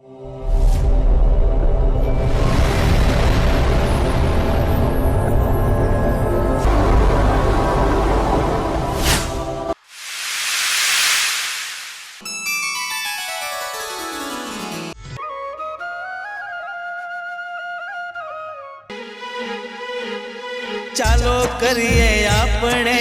ચાલો કરીએ આપણે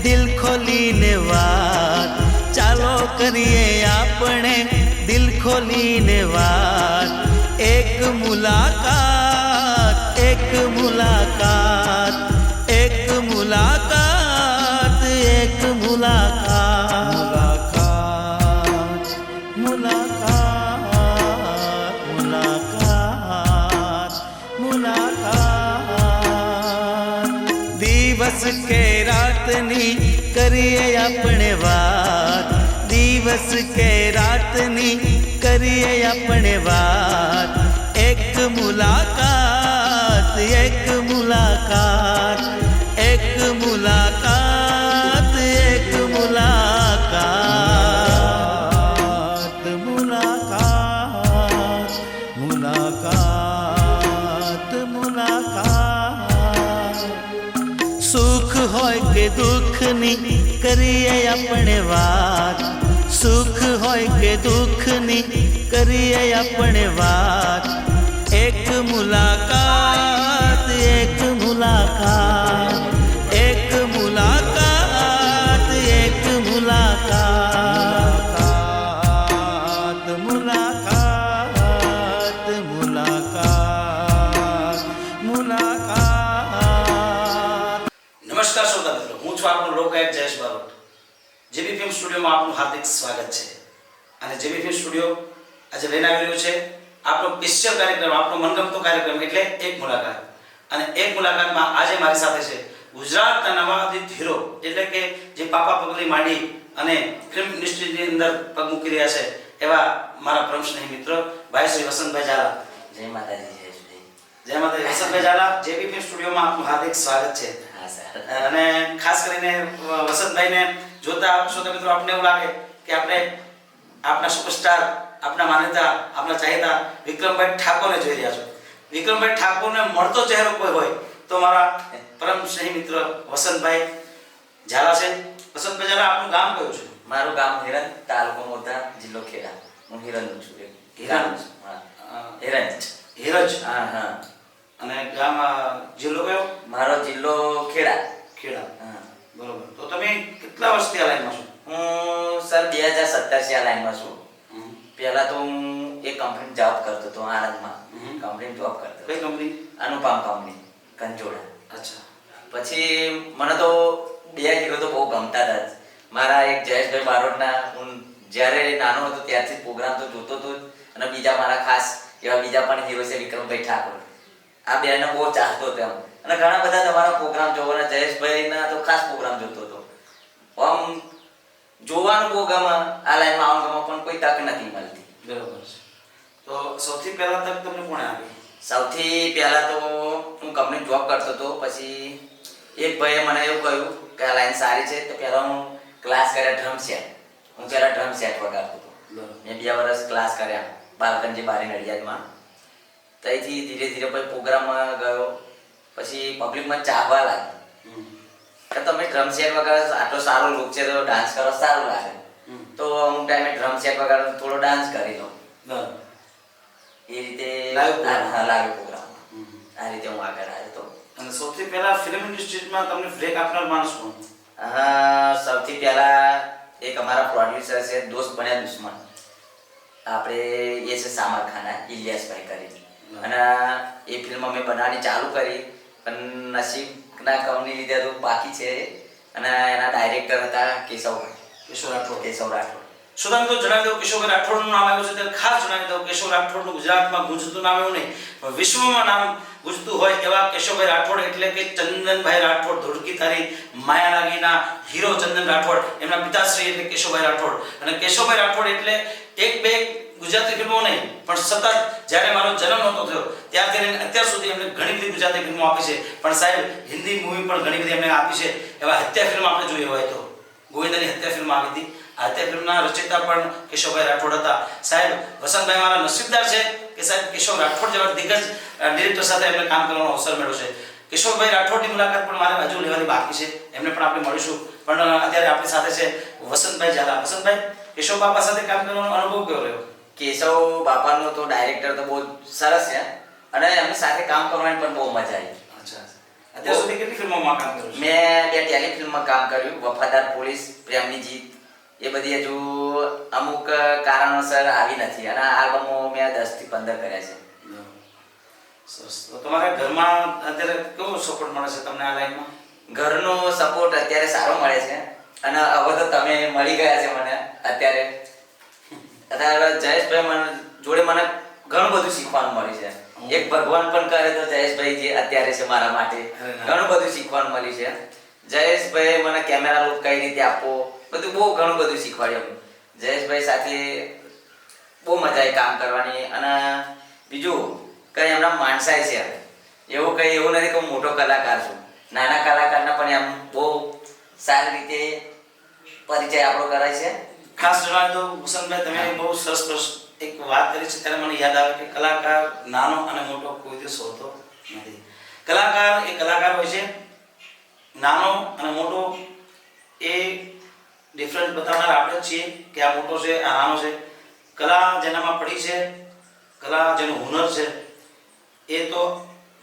દિલ ખોલીને વાત, ચાલો કરીએ આપણે દિલ ખોલીને વાત. એક મુલાકાત, એક મુલાકાત, એક મુલાકાત, એક મુલાકાત, મુલાકાત, મુલાકાત, મુલાકાત. દિવસ કે રાતની કરીએ આપણે વાત, દિવસ કે રાતની કરીએ આપણે વાત. એક મુલાકાત, એક મુલાકાત, એક મુલાકાત, એક મુલાકાત, મુલાકાત, મુલાકાત, મુલાકાત. સુખ હોય કે દુઃખની કરીએ આપણે વાત, સુખ હોય કે દુઃખની કરીએ આપણે વાત. એક મુલાકાત, એક મુલાકાત, એક મુલાકાત, એક મુલાકાત, મુલાકાત, મુલાકાત, મુલાકાત. નમસ્કાર શ્રોતા મિત્રો, હું છું આપનો લોકગાયક જયેશ બારોટ. જેબી ફિલ્મ સ્ટુડિયોમાં આપનું હાર્દિક સ્વાગત છે. અને જેબી ફિલ્મ સ્ટુડિયો આજે લઈને આવી રહ્યું છે આપણો સ્પેશિયલ કાર્યક્રમ, આપણો મનગમતો કાર્યક્રમ એટલે એક મુલાકાત. અને એક મુલાકાતમાં આજે મારી સાથે છે ગુજરાતના નવાદિત હીરો એટલે કે જે પાપા પગલી માંડી અને ફિલ્મ ઇન્ડસ્ટ્રીની અંદર પગ મૂકી રહ્યા છે એવા મારા પરમ સ્નેહી મિત્ર ભાઈ શ્રી વસંતભાઈ ઝાલા. જય માતાજી. જયેશભાઈ. જય માતાજી. વસંતભાઈ ઝાલા, જેબી ફિલ્મ સ્ટુડિયોમાં આપનું હાર્દિક સ્વાગત છે. હા સર. અને ખાસ કરીને વસંતભાઈને જોતા શ્રોતા મિત્રો આપણને એવું લાગે કે આપણે આપણા સુપરસ્ટાર, આપણા માન્યતા, આપણા ચાહેતા વિક્રમભાઈ ઠાકોરને જોઈ રહ્યા છો. વિક્રમભાઈ ઠાકોરને મળતો ચહેરો કોઈ હોય તો મારા પરમ સ્નેહી મિત્ર વસંતભાઈ ઝાલા છે. વસંતભાઈ ઝાલા, આપનું ગામ કયું છે? મારું ગામ હિરન, તાલુકો મોરધા, જિલ્લો ખેડા. હું હિરનનો છું. હિરન? હા, હિરન. હિરજ. હા હા. અને ગામ જિલ્લો કયો? મારો જિલ્લો ખેડા. ખેડા. હા. બરોબર. તો તમે કેટલા વર્ષથી આ લાઈનમાં છો? હું સર 2017 આ લાઈનમાં છું. પહેલા તો હું એક કંપની જોબ કરતો હતો આણંદમાં. કંપની જોબ કરતો. કઈ કંપની? અનુપમ કંપની, કંજોડા. અચ્છા. પછી મને તો બે હીરો તો બહુ ગમતા હતા. મારા એક જયેશભાઈ બારોટના હું જ્યારે નાનો હતો ત્યારથી પ્રોગ્રામ તો જોતો હતો. અને બીજા મારા ખાસ એવા બીજા પણ હીરો છે વિક્રમભાઈ ઠાકોર. આ બેને બહુ ચાહતો હતો એમ. અને ઘણા બધા તમારા પ્રોગ્રામ જોવાના, જયેશભાઈના તો ખાસ પ્રોગ્રામ જોતો હતો. આમ જોવાનું બહુ ગમે, આ લાઈનમાં આવવાનું ગમે, પણ કોઈ તક નથી મળતી. બરોબર છે. તો સૌથી પહેલા તક તમને કોણે આપી? સૌથી પહેલા તો હું કંપની જોબ કરતો હતો. પછી એક ભાઈએ મને એવું કહ્યું કે આ લાઈન સારી છે. તો પહેલા હું ક્લાસ કર્યા ડ્રમ સેટ. હું પહેલા ડ્રમ સેટ વગાડતો હતો. મેં 2 વર્ષ ક્લાસ કર્યા બાલકનજી બારી નડિયાદમાં. ત્યાંથી ધીરે ધીરે પછી પ્રોગ્રામમાં ગયો. પછી પબ્લિકમાં ચાહવા લાગી કે તમે ડ્રમ સેટ વગાડો, આટલો સારો લુક છે તો ડાન્સ કરો સારું લાગે. તો અમુક ટાઈમે ડ્રમ સેટ વગાડો થોડો ડાન્સ કરી લો. એ રીતે લાગ્યો પ્રોગ્રામ. આ રીતે હું આગળ આવ્યો હતો. અને સૌથી પહેલા ફિલ્મ ઇન્ડસ્ટ્રીમાં તમને બ્રેક આપનાર માણસ કોણ? સૌથી પહેલા એક અમારા પ્રોડ્યુસર છે, દોસ્ત બન્યા દુશ્મન. આપણે એ છે સામર ખાના, ઇલિયાસભાઈ કરી. અને એ ફિલ્મ અમે બનાવવાની ચાલુ કરી પણ નસીબના કમની લીધે તો બાકી છે. અને એના ડાયરેક્ટર હતા કેશવ રાઠોડ. શ્રોતા મિત્રો, જણાવી દઉં કેશવભાઈ રાઠોડનું નામ આવ્યું છે ત્યારે ખાસ જણાવી દઉં કેશવ રાઠોડનું ગુજરાતમાં ગુંજતું નામ એવું નહીં પણ વિશ્વમાં નામ ગુંજતું હોય એવા કેશવભાઈ રાઠોડ એટલે કે ચંદનભાઈ રાઠોડ, ધોળકી તારી માયા લાગીના હીરો ચંદન રાઠોડ, એમના પિતાશ્રી એટલે કેશવભાઈ રાઠોડ. અને કેશવભાઈ રાઠોડ એટલે એક બે ગુજરાતી ફિલ્મો નહીં પણ સતત જ્યારે મારો જન્મ નહોતો થયો ત્યારથી લઈને અત્યાર સુધી એમણે ઘણી બધી ગુજરાતી ફિલ્મો આપી છે. પણ સાહેબ હિન્દી મૂવી પણ ઘણી બધી એમણે આપી છે. એવા હત્યા ફિલ્મ આપણે જોઈએ હોય તો ગોવિંદાની હત્યા ફિલ્મ આવી હતી. આદ્ય ફિલ્મના રચયિતા પણ કેશવભાઈ રાઠોડ હતા. સાહેબ વસંતભાઈ મારા નસીબદાર છે કે સાહેબ કેશવ રાઠોડ જેવા દિગ્ગજ ડિરેક્ટર સાથે એમને કામ કરવાનો અવસર મળ્યો છે. કેશવભાઈ રાઠોડની મુલાકાત પણ મારે હજુ લેવાની બાકી છે, એમને પણ આપણે મળીશું. પણ અત્યારે આપણી સાથે છે વસંતભાઈ ઝાલા. વસંતભાઈ, કેશવ બાપા સાથે કામ કરવાનો અનુભવ કેવો રહ્યો? કેશવ બાપાનો તો ડાયરેક્ટર તો બહુ સરસ છે અને એમની સાથે કામ કરવાની પણ બહુ મજા આવી. અચ્છા, અત્યાર સુધી કેટલી ફિલ્મોમાં કામ કર્યું છે? મેં 2 ટેલિફિલ્મમાં કામ કર્યું, વફાદાર પોલીસ, પ્રેમની જીત. એ બધી હજુ અમુક કારણોસર આવી નથી અને આલ્બમો મેં 10 થી 15 કર્યા છે. સરસ. તો તમારા ઘરમાં અત્યારે કેવો સપોર્ટ મળે છે તમને આ લાઈનમાં? ઘરનો સપોર્ટ અત્યારે સારો મળે છે અને હવે તો તમે મળી ગયા છે મને. અત્યારે જયેશભાઈ જોડે મને ઘણું બધું શીખવાનું મળ્યું છે. એક ભગવાન પણ કરે તો જયેશભાઈ જે અત્યારે છે મારા માટે ઘણું બધું શીખવાનું મળ્યું છે. જયેશભાઈ મને કેમેરા લુક કઈ રીતે આપવો, બધું બહુ ઘણું બધું શીખવાડ્યું. જયેશભાઈ સાથે બહુ મજા આવી કામ કરવાની. અને બીજું કઈ એમના માણસાઈ છે, એવું નથી કે હું મોટો કલાકાર છું. નાના કલાકારના પણ એમ બહુ સારી રીતે પરિચય આપણો કરાય છે. ખાસ જણાવી દો વસંતભાઈ, તમે બહુ સરસ એક વાત કરી છે ત્યારે મને યાદ આવે કે કલાકાર નાનો અને મોટો કોઈ દિવસ હોતો નથી. કલાકાર એ કલાકાર હોય છે. નાનો અને મોટો એ ડિફરન્ટ બતાવનાર આપણે છીએ કે આ મોટો છે, આ નાનો છે. કલા જેનામાં પડી છે, કલા જેનું હુનર છે, એ તો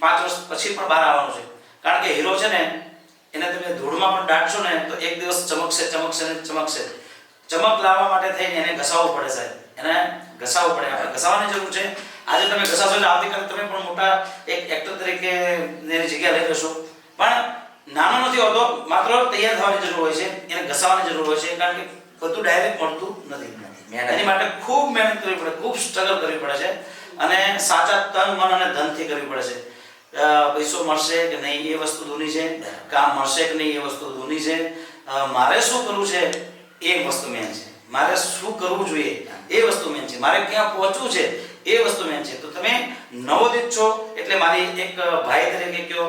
5 વર્ષ પછી પણ બહાર આવવાનું છે. કારણ કે હીરો છે ને, એને તમે ધૂળમાં પણ દાટશો ને તો એક દિવસ ચમકશે ને ચમકશે. ચમક લાવવા માટે થઈને એને ઘસાવવું પડે સાહેબ, એને ઘસાવવું પડે. આપણે ઘસાવાની જરૂર છે. આજે તમે ઘસાશો એટલે આવતીકાલે તમે પણ મોટા એક એક્ટર તરીકે એની જગ્યા લઈ લેશો. પણ નાનો નથી હોતો, માત્ર તૈયાર થવાની જરૂર હોય છે, એને ઘસાવાની જરૂર હોય છે. કારણ કે બધું ડાયરેક્ટ મળતું નથી. એની માટે ખૂબ મહેનત કરવી પડે, ખૂબ સ્ટ્રગલ કરવી પડે છે અને સાચા તન, મન અને ધનથી કરવી પડે છે. પૈસો મળશે કે નહીં એ વસ્તુ દૂની છે, કામ મળશે કે નહીં એ વસ્તુ દૂની છે. મારે શું કરવું છે એ વસ્તુ મેન છે. મારે શું કરવું જોઈએ એ વસ્તુ મેન છે. મારે ક્યાં પહોંચવું છે એ વસ્તુ મેન છે. તો તમે નવોદિત છો એટલે મારી એક ભાઈ તરીકે કયો,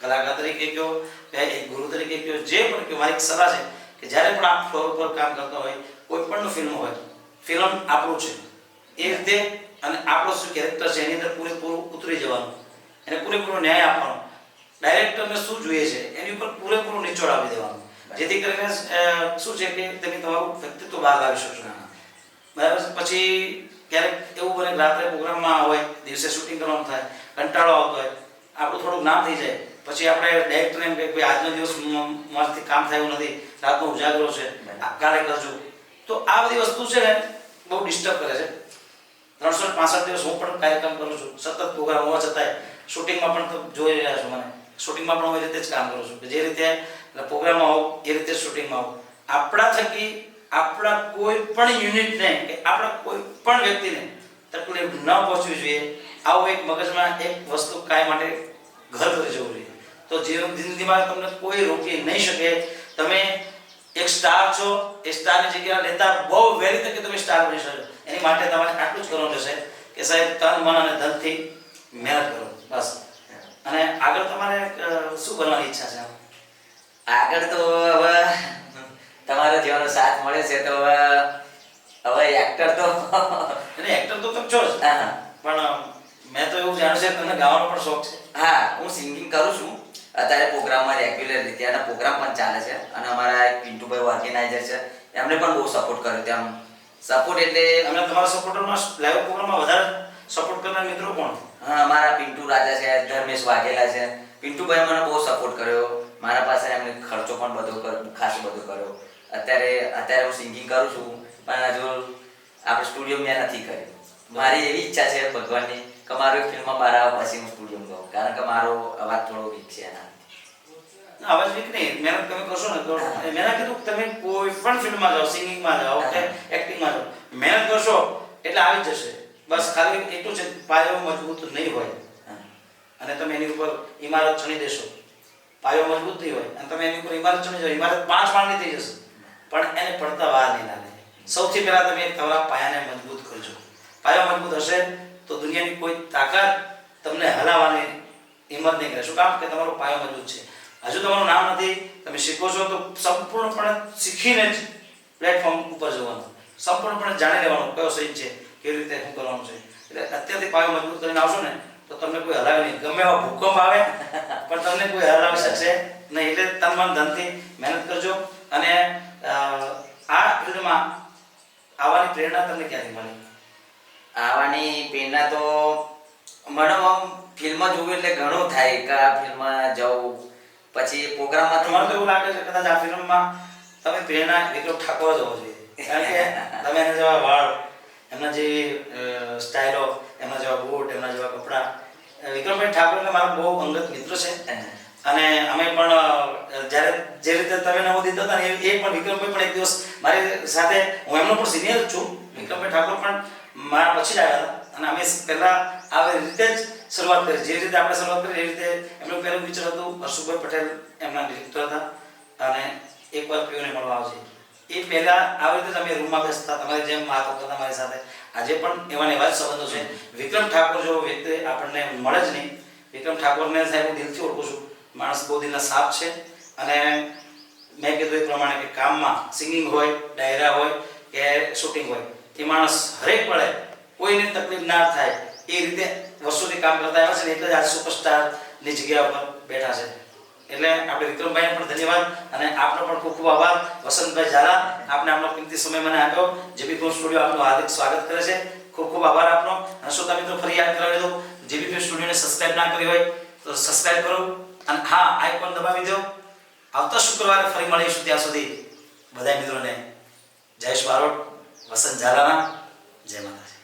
કલાકાર તરીકે કયો, એક ગુરુ તરીકે કયો, જે પણ કયો, મારી એક સલાહ છે કે જ્યારે પણ આપ ફ્લોર પર કામ કરતા હોય, કોઈ પણ ફિલ્મ હોય, ફિલ્મ આપણું છે એ રીતે અને આપણો શું કેરેક્ટર છે એની અંદર પૂરેપૂરું ઉતરી જવાનું, એને પૂરેપૂરો ન્યાય આપવાનો. ડાયરેક્ટરને શું જોઈએ છે એની ઉપર પૂરેપૂરું નિચોડ આપી દેવાનું, જેથી કરીને શું છે કે તમે તમારું વ્યક્તિત્વ બહાર લાવી શકશો. બરાબર. પછી ક્યારેક એવું બને રાત્રે પ્રોગ્રામમાં હોય, દિવસે શૂટિંગ કરવાનું થાય, કંટાળો આવતો હોય, આપણું થોડુંક નામ થઈ જાય, પછી આપણે ડાયરેક્ટરને એમ કે ભાઈ આજનો દિવસ મારાથી કામ થયું નથી, રાતનો ઉજાગરો છે, કાલે કરજો. તો આ બધી વસ્તુ છે ને બહુ ડિસ્ટર્બ કરે છે. 365 દિવસ હું પણ કાર્યક્રમ કરું છું, સતત પ્રોગ્રામ હોવા છતાંય શૂટિંગમાં પણ તો જોઈ રહ્યા છો મને, શૂટિંગમાં પણ હું એ રીતે જ કામ કરું છું કે જે રીતે પ્રોગ્રામમાં હોઉં એ રીતે જ શૂટિંગમાં હોઉં. આપણા થકી આપણા કોઈ પણ યુનિટને કે આપણા કોઈ પણ વ્યક્તિને તકલીફ ન પહોંચવી જોઈએ, આવું એક મગજમાં એક વસ્તુ કાંઈ માટે ઘર કરી જવું જોઈએ. તો જિંદગીમાં તમને કોઈ રોકી નહીં શકે. તમે એક સ્ટાર છો, એ સ્ટારની જગ્યા લેતા બહુ વહેલી તકે તમે સ્ટાર બની શકો. એની માટે તમારે આટલું જ કરવાનું રહેશે કે સાહેબ તન, મન અને ધનથી મહેનત કરો, બસ. અને આગળ તમારે શું કરવાની ઈચ્છા છે? આગળ તો હવે તમારો જેવાનો સાથ મળે છે તો હવે એક્ટર તો એટલે એક્ટર તો તમે છો જ, પણ મેં તો એવું જાણ્યું છે કે તમને ગાવાનો પણ શોખ છે. હા, હું સિંગિંગ કરું છું અત્યારે પ્રોગ્રામમાં રેગ્યુલર રીતે, અને પ્રોગ્રામ પણ ચાલે છે. અને અમારા એક પિન્ટુભાઈ ઓર્ગેનાઇઝર છે, એમને પણ બહુ સપોર્ટ કર્યો. તેમ સપોર્ટ એટલે અને તમારા સપોર્ટરમાં લાઈવ પ્રોગ્રામમાં વધારે સપોર્ટ કરનાર મિત્રો કોણ? હા, અમારા પિન્ટુ રાજા છે, ધર્મેશ વાઘેલા છે. પિન્ટુભાઈ મને બહુ સપોર્ટ કર્યો. મારા પાસે એમને ખર્ચો પણ ખાસો બધો કર્યો. અત્યારે હું સિંગિંગ કરું છું, પણ હજુ આપણે સ્ટુડિયો મેં નથી કર્યું. મારી એવી ઈચ્છા છે ભગવાનની કે મારો એક ફિલ્મમાં બહાર આવે પછી હું સ્ટુડિયો ગાઉં, કારણ કે મારો અવાજ થોડો વીક છે એના. અવાજ વીક નહીં, મહેનત તમે કરશો ને તો મેં કીધું તમે કોઈ પણ ફિલ્મમાં જાઓ, સિંગિંગમાં જાઓ કે એક્ટિંગમાં જાઓ, મહેનત કરશો એટલે આવી જ જશે. બસ ખાલી એટલું છે, પાયો મજબૂત નહીં હોય અને તમે એની ઉપર ઇમારત ચણી દેશો. પાયો મજબૂત નહીં હોય અને તમે એની ઉપર ઇમારત ચણી જાઓ, ઇમારત 5 માળની થઈ જશે, પણ એને પડતા વાર નહીં લાગે. સૌથી પહેલા તમે તમારા પાયાને મજબૂત કરજો. પાયો મજબૂત હશે તો દુનિયાની કોઈ તાકાત તમને હલાવવાની હિંમત નહીં કરે. શું કામ? કે તમારો પાયો મજબૂત છે. હજુ તમારું નામ નથી, તમે શીખો છો તો સંપૂર્ણપણે શીખીને જ પ્લેટફોર્મ ઉપર જવાનું, સંપૂર્ણપણે જાણી લેવાનું કયો સીન છે, કેવી રીતે શું કરવાનું છે. એટલે અત્યારથી પાયો મજબૂત કરીને આવશો ને તો તમને કોઈ હલાવે નહીં. ગમે એવા ભૂકંપ આવે પણ તમને કોઈ હલાવી શકશે નહીં. એટલે તન મન ધનથી મહેનત કરજો. અને આ ફિલ્ડમાં આવવાની પ્રેરણા તમને ક્યાંથી મળી? આવવાની પ્રેરણા તો મને આમ ફિલ્મ જોવી એટલે ઘણું થાય કે આ ફિલ્મમાં જવું, પછી પ્રોગ્રામમાં મને તો એવું લાગે છે કદાચ આ ફિલ્મમાં તમે પ્રેરણા વિક્રમ ઠાકોર જ હોવો જોઈએ. કારણ કે તમે એના જેવા વાળ, એમના જેવી સ્ટાઇલો, એમના જેવા બૂટ, એમના જેવા કપડાં. વિક્રમભાઈ ઠાકોર એટલે મારા બહુ અંગત મિત્ર છે. અને અમે પણ જ્યારે જે રીતે તમે નવો દીધો હતા ને એ પણ વિક્રમભાઈ પણ એક દિવસ મારી સાથે, હું એમનો પણ સિનિયર જ છું, વિક્રમભાઈ ઠાકોર પણ મારા પછી જ આવ્યા હતા. અને અમે પહેલાં આવી રીતે જ શરૂઆત કરી, જે રીતે આપણે શરૂઆત કરી એ રીતે. એમનું પહેલું પિક્ચર હતું હર્ષુભાઈ પટેલ, એમના ડિરેક્ટર હતા. અને એકવાર પીઓને મળવા આવશે એ પહેલાં આવી રીતે અમે રૂમમાં બેસતા, તમારી જેમ વાત કરતા તમારી સાથે. આજે પણ એવા એવા જ સંબંધો છે. વિક્રમ ઠાકોર જેવો વ્યક્તિ આપણને મળે જ નહીં. વિક્રમ ઠાકોરને સાહેબ હું દિલથી ઓળખું છું. માણસ બહુ દિલના સાફ છે. અને મેં કીધું એ પ્રમાણે કે કામમાં સિંગિંગ હોય, ડાયરા હોય કે શૂટિંગ હોય, એ માણસ હરેક પળે કોઈને તકલીફ ના થાય એ રીતે વર્ષોથી કામ કરતા આવ્યા છે ને એટલે જ આજે સુપરસ્ટારની જગ્યા ઉપર બેઠા છે. એટલે આપણે વિક્રમભાઈને પણ ધન્યવાદ અને આપનો પણ ખૂબ ખૂબ આભાર. વસંતભાઈ ઝાલા, આપને આપનો કિંમતી સમય મને આપ્યો. જેબી ફિલ્મ સ્ટુડિયો આપનું હાર્દિક સ્વાગત કરે છે. ખૂબ ખૂબ આભાર આપનો. અને શ્રોતા મિત્રો ફરી યાદ કરાવી દઉં, જેબી ફિલ્મ સ્ટુડિયોને સબસ્ક્રાઇબ ના કરી હોય તો સબસ્ક્રાઇબ કરો. અને હા, આઇકોન દબાવી દો. આવતા શુક્રવારે ફરી મળીશું. ત્યાં સુધી બધા મિત્રોને જયેશ બારોટ, વસંત ઝાલાના જય માતાજી.